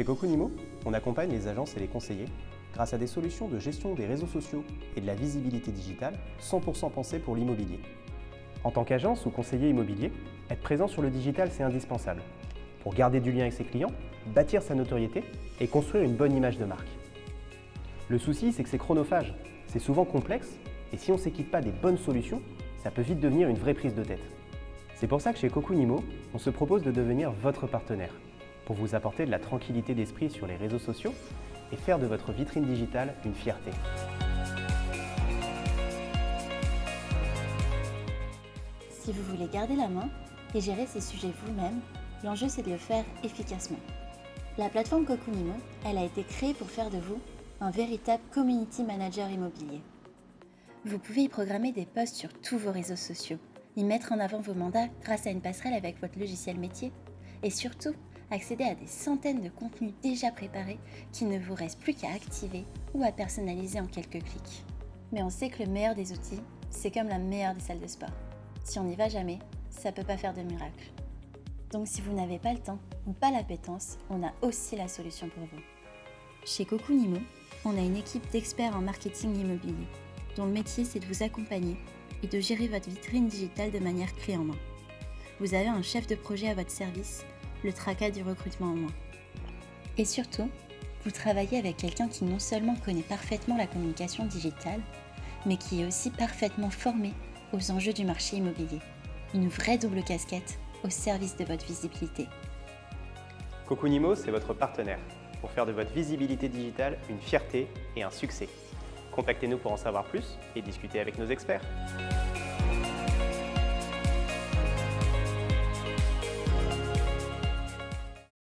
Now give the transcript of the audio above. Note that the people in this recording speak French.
Chez Cocunimo, on accompagne les agences et les conseillers grâce à des solutions de gestion des réseaux sociaux et de la visibilité digitale 100% pensées pour l'immobilier. En tant qu'agence ou conseiller immobilier, être présent sur le digital, c'est indispensable pour garder du lien avec ses clients, bâtir sa notoriété et construire une bonne image de marque. Le souci, c'est que c'est chronophage, c'est souvent complexe et si on ne s'équipe pas des bonnes solutions, ça peut vite devenir une vraie prise de tête. C'est pour ça que chez Cocunimo, on se propose de devenir votre partenaire pour vous apporter de la tranquillité d'esprit sur les réseaux sociaux et faire de votre vitrine digitale une fierté. Si vous voulez garder la main et gérer ces sujets vous-même, l'enjeu c'est de le faire efficacement. La plateforme Cocunimo, elle a été créée pour faire de vous un véritable community manager immobilier. Vous pouvez y programmer des posts sur tous vos réseaux sociaux, y mettre en avant vos mandats grâce à une passerelle avec votre logiciel métier et surtout accéder à des centaines de contenus déjà préparés qui ne vous reste plus qu'à activer ou à personnaliser en quelques clics. Mais on sait que le meilleur des outils, c'est comme la meilleure des salles de sport. Si on n'y va jamais, ça ne peut pas faire de miracle. Donc si vous n'avez pas le temps ou pas l'appétence, on a aussi la solution pour vous. Chez Cocunimo, on a une équipe d'experts en marketing immobilier, dont le métier c'est de vous accompagner et de gérer votre vitrine digitale de manière clé en main. Vous avez un chef de projet à votre service, le tracas du recrutement en main. Et surtout, vous travaillez avec quelqu'un qui non seulement connaît parfaitement la communication digitale, mais qui est aussi parfaitement formé aux enjeux du marché immobilier. Une vraie double casquette au service de votre visibilité. Cocunimo, c'est votre partenaire pour faire de votre visibilité digitale une fierté et un succès. Contactez-nous pour en savoir plus et discuter avec nos experts.